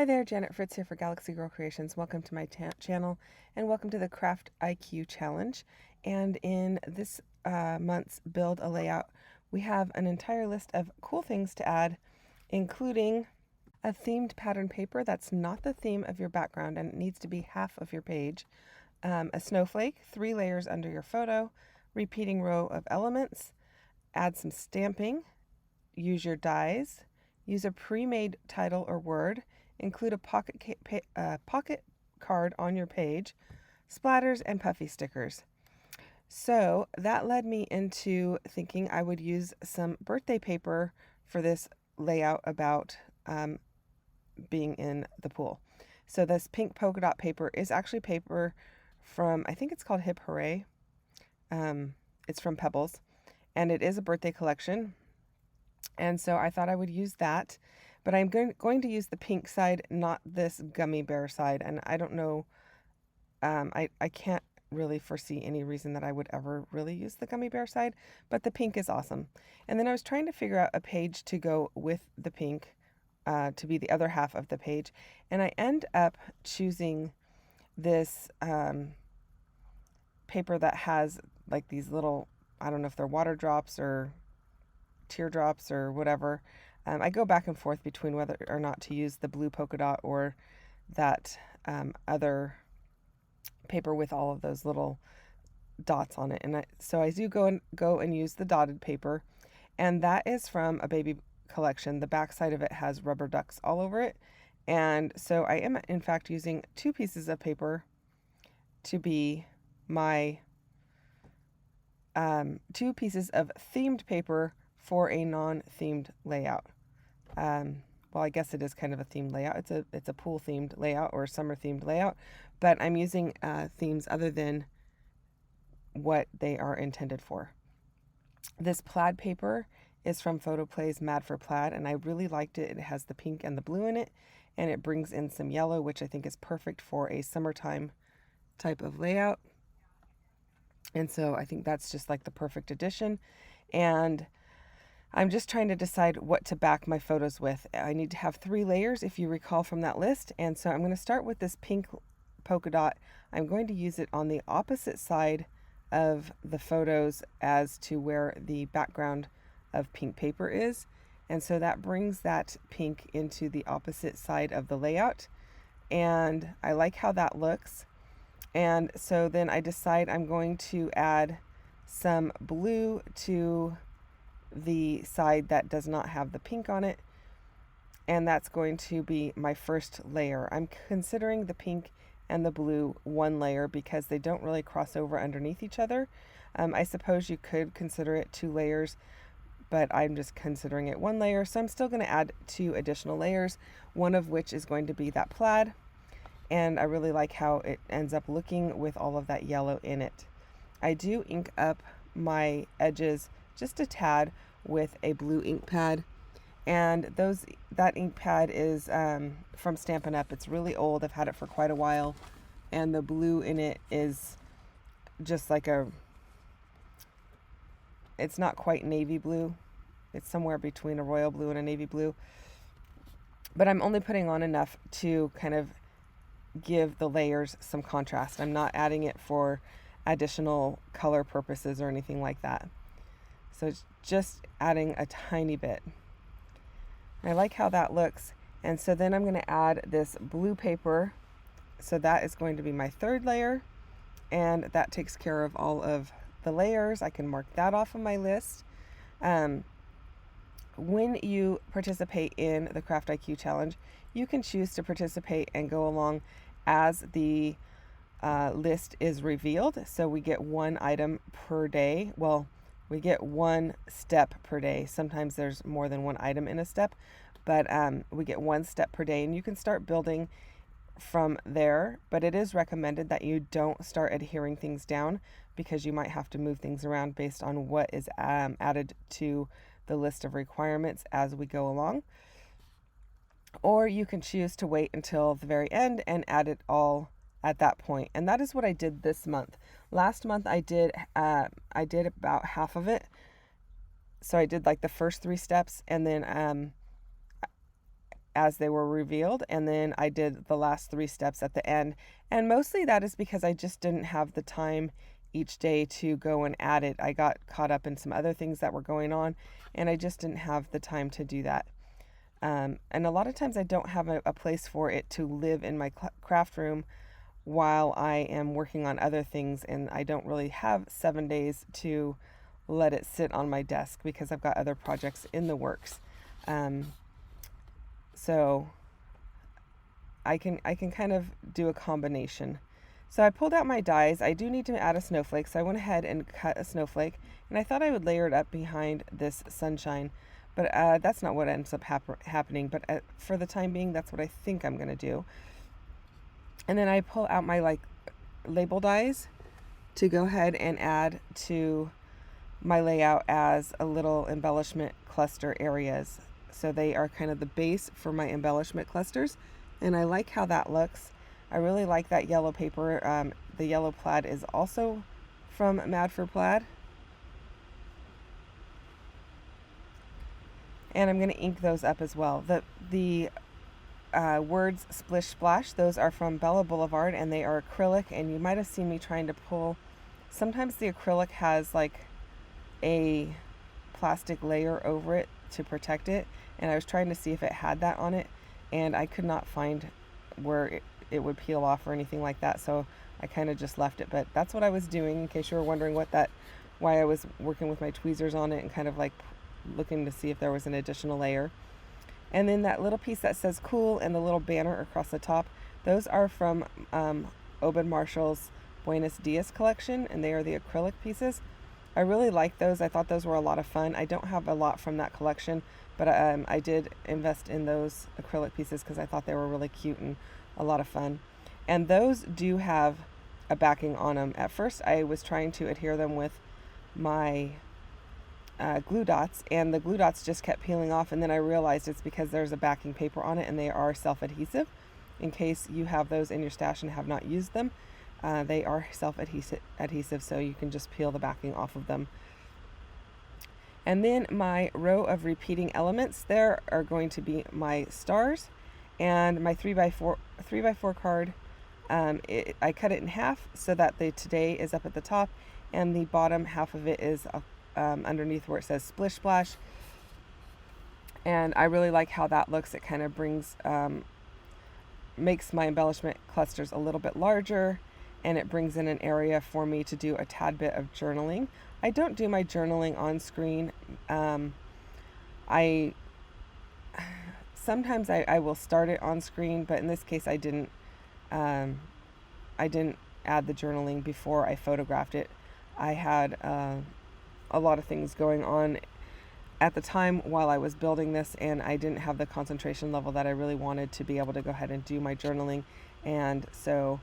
Hi there, Janet Fritz here for Galaxy Girl Creations. Welcome to my channel and welcome to the CRAFTiQ challenge. And in this month's Build a Layout, we have an entire list of cool things to add, including a themed pattern paper that's not the theme of your background and it needs to be half of your page, a snowflake, 3 layers under your photo, repeating row of elements, add some stamping, use your dies, use a pre-made title or word, include a pocket card on your page, splatters, and puffy stickers. So that led me into thinking I would use some birthday paper for this layout about being in the pool. So this pink polka dot paper is actually paper from, I think it's called Hip Hooray. It's from Pebbles, and it is a birthday collection. And so I thought I would use that, but I'm going to use the pink side, not this gummy bear side. And I don't know, I can't really foresee any reason that I would ever really use the gummy bear side, but the pink is awesome. And then I was trying to figure out a page to go with the pink, to be the other half of the page. And I end up choosing this paper that has like these little, I don't know if they're water drops or teardrops or whatever. I go back and forth between whether or not to use the blue polka dot or that other paper with all of those little dots on it. And so I do go and use the dotted paper, and that is from a baby collection. The back side of it has rubber ducks all over it, and so I am in fact using 2 pieces of paper to be my 2 pieces of themed paper for a non-themed layout. Well, I guess it is kind of a themed layout. It's a pool themed layout or summer themed layout, but I'm using themes other than what they are intended for. This plaid paper is from Photoplay's Mad for Plaid, and I really liked it. It has the pink and the blue in it, and it brings in some yellow, which I think is perfect for a summertime type of layout. And so I think that's just like the perfect addition. And I'm just trying to decide what to back my photos with. I need to have 3 layers, if you recall from that list. And so I'm going to start with this pink polka dot. I'm going to use it on the opposite side of the photos as to where the background of pink paper is. And so that brings that pink into the opposite side of the layout. And I like how that looks. And so then I decide I'm going to add some blue to the side that does not have the pink on it, and that's going to be my first layer. I'm considering the pink and the blue one layer because they don't really cross over underneath each other. I suppose you could consider it 2 layers, but I'm just considering it 1 layer, so I'm still going to add 2 additional layers, one of which is going to be that plaid, and I really like how it ends up looking with all of that yellow in it. I do ink up my edges just a tad with a blue ink pad, and that ink pad is from Stampin' Up. It's really old. I've had it for quite a while, and the blue in it is just like it's not quite navy blue. It's somewhere between a royal blue and a navy blue, but I'm only putting on enough to kind of give the layers some contrast. I'm not adding it for additional color purposes or anything like that. So it's just adding a tiny bit. I like how that looks. And so then I'm going to add this blue paper. So that is going to be my 3rd layer. And that takes care of all of the layers. I can mark that off of my list. When you participate in the CRAFTiQ challenge, you can choose to participate and go along as the list is revealed. So we get 1 item per day. Well, we get 1 step per day. Sometimes there's more than 1 item in a step, but we get 1 step per day, and you can start building from there. But it is recommended that you don't start adhering things down because you might have to move things around based on what is added to the list of requirements as we go along. Or you can choose to wait until the very end and add it all at that point. And that is what I did this month. Last month I did about half of it. So I did like the first 3 steps, and then as they were revealed, and then I did the last 3 steps at the end. And mostly that is because I just didn't have the time each day to go and add it. I got caught up in some other things that were going on, and I just didn't have the time to do that. And a lot of times I don't have a place for it to live in my craft room while I am working on other things, and I don't really have 7 days to let it sit on my desk because I've got other projects in the works. So I can kind of do a combination. So I pulled out my dies. I do need to add a snowflake, so I went ahead and cut a snowflake, and I thought I would layer it up behind this sunshine, but that's not what ends up happening, but for the time being, that's what I think I'm going to do. And then I pull out my label dies to go ahead and add to my layout as a little embellishment cluster areas. So they are kind of the base for my embellishment clusters, and I like how that looks. I really like that yellow paper. The yellow plaid is also from Mad for Plaid. And I'm going to ink those up as well. The words Splish Splash, those are from Bella Boulevard, and they are acrylic, and you might have seen me trying to pull. Sometimes the acrylic has like a plastic layer over it to protect it, and I was trying to see if it had that on it, and I could not find where it would peel off or anything like that, so I kind of just left it. But that's what I was doing, in case you were wondering why I was working with my tweezers on it and kind of like looking to see if there was an additional layer. And then that little piece that says cool and the little banner across the top, those are from Oban Marshall's Buenos Dias collection, and they are the acrylic pieces. I really like those. I thought those were a lot of fun. I don't have a lot from that collection, but I did invest in those acrylic pieces because I thought they were really cute and a lot of fun. And those do have a backing on them. At first I was trying to adhere them with my glue dots, and the glue dots just kept peeling off, and then I realized it's because there's a backing paper on it, and they are self-adhesive. In case you have those in your stash and have not used them, they are self-adhesive, so you can just peel the backing off of them. And then my row of repeating elements, there are going to be my stars and my 3x4 card. I cut it in half so that the today is up at the top, and the bottom half of it is underneath where it says Splish Splash. And I really like how that looks. It kind of makes my embellishment clusters a little bit larger, and it brings in an area for me to do a tad bit of journaling. I don't do my journaling on screen. Sometimes I will start it on screen, but in this case I didn't add the journaling before I photographed it. I had a lot of things going on at the time while I was building this, and I didn't have the concentration level that I really wanted to be able to go ahead and do my journaling, and so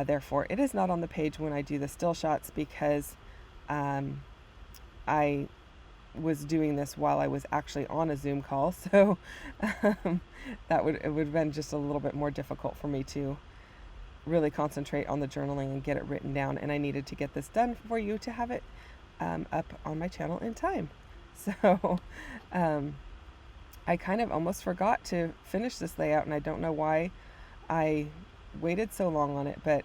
therefore it is not on the page when I do the still shots, because I was doing this while I was actually on a Zoom call, so it would have been just a little bit more difficult for me to really concentrate on the journaling and get it written down, and I needed to get this done for you to have it up on my channel in time. So I kind of almost forgot to finish this layout, and I don't know why I waited so long on it, but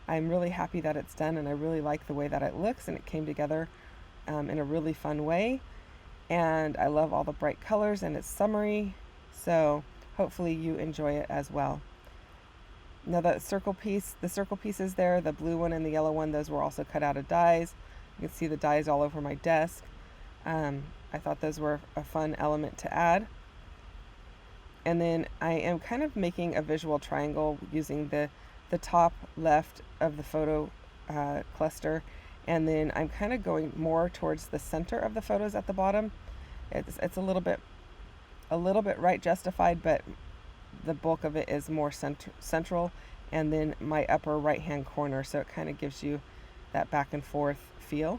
I'm really happy that it's done, and I really like the way that it looks, and it came together in a really fun way, and I love all the bright colors, and it's summery, so hopefully you enjoy it as well. Now the circle pieces there, the blue one and the yellow one, those were also cut out of dies. You can see the dies all over my desk. I thought those were a fun element to add. And then I am kind of making a visual triangle using the top left of the photo cluster, and then I'm kind of going more towards the center of the photos at the bottom. It's a little bit right justified, but the bulk of it is more central, and then my upper right hand corner, so it kind of gives you that back and forth feel.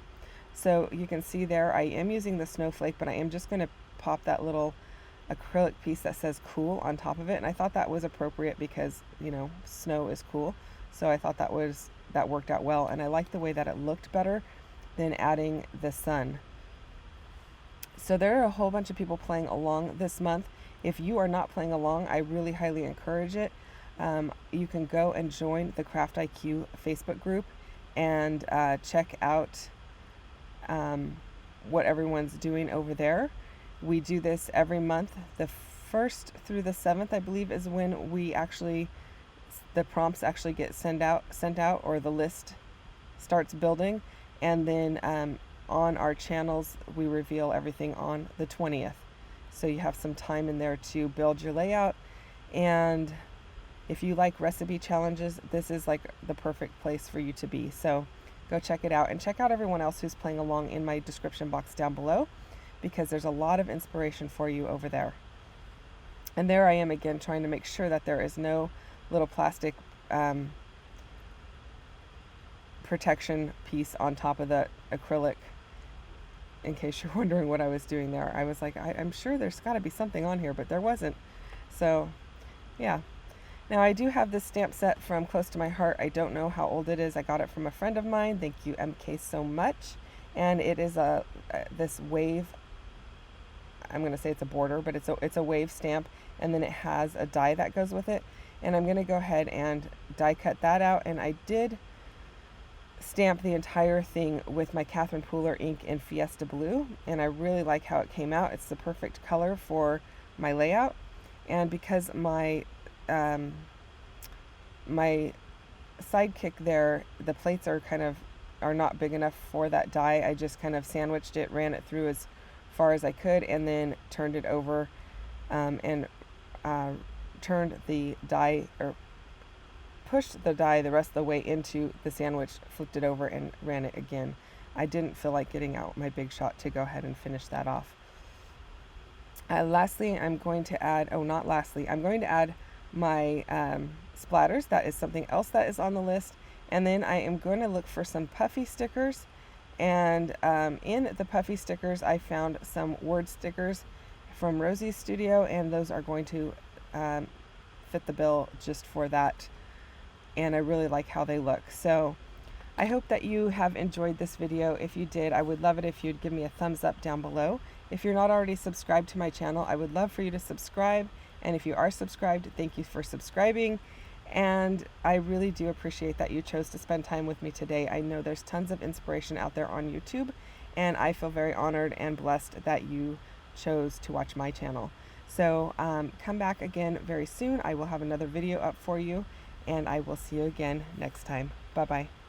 So you can see there I am using the snowflake, but I am just going to pop that little acrylic piece that says cool on top of it, and I thought that was appropriate because, you know, snow is cool, so I thought that worked out well, and I like the way that it looked better than adding the sun. So there are a whole bunch of people playing along this month, If you are not playing along, I really highly encourage it. You can go and join the CRAFTiQ Facebook group and check out what everyone's doing over there. We do this every month. The 1st through the 7th, I believe, is when the prompts actually get sent out, or the list starts building. And then on our channels, we reveal everything on the 20th. So you have some time in there to build your layout. And if you like recipe challenges, this is like the perfect place for you to be. So go check it out, and check out everyone else who's playing along in my description box down below, because there's a lot of inspiration for you over there. And there I am again, trying to make sure that there is no little plastic protection piece on top of the acrylic, in case you're wondering what I was doing there. I was like, I'm sure there's got to be something on here, but there wasn't. So yeah. Now I do have this stamp set from Close to My Heart. I don't know how old it is. I got it from a friend of mine. Thank you, MK, so much. And it is this wave. I'm going to say it's a border, but it's a wave stamp, and then it has a die that goes with it. And I'm going to go ahead and die cut that out. And I did stamp the entire thing with my Catherine Pooler ink in Fiesta Blue, and I really like how it came out. It's the perfect color for my layout. And because my sidekick there, the plates are not big enough for that die, I just kind of sandwiched it, ran it through as far as I could, and then turned it over and turned the die, or pushed the die the rest of the way into the sandwich, flipped it over, and ran it again. I didn't feel like getting out my Big Shot to go ahead and finish that off. Lastly, I'm going to add, I'm going to add my splatters. That is something else that is on the list. And then I am going to look for some puffy stickers. And in the puffy stickers, I found some word stickers from Rosie's Studio, and those are going to fit the bill just for that. And I really like how they look. So I hope that you have enjoyed this video. If you did, I would love it if you'd give me a thumbs up down below. If you're not already subscribed to my channel, I would love for you to subscribe. And if you are subscribed, thank you for subscribing. And I really do appreciate that you chose to spend time with me today. I know there's tons of inspiration out there on YouTube, and I feel very honored and blessed that you chose to watch my channel. So come back again very soon. I will have another video up for you, and I will see you again next time. Bye-bye.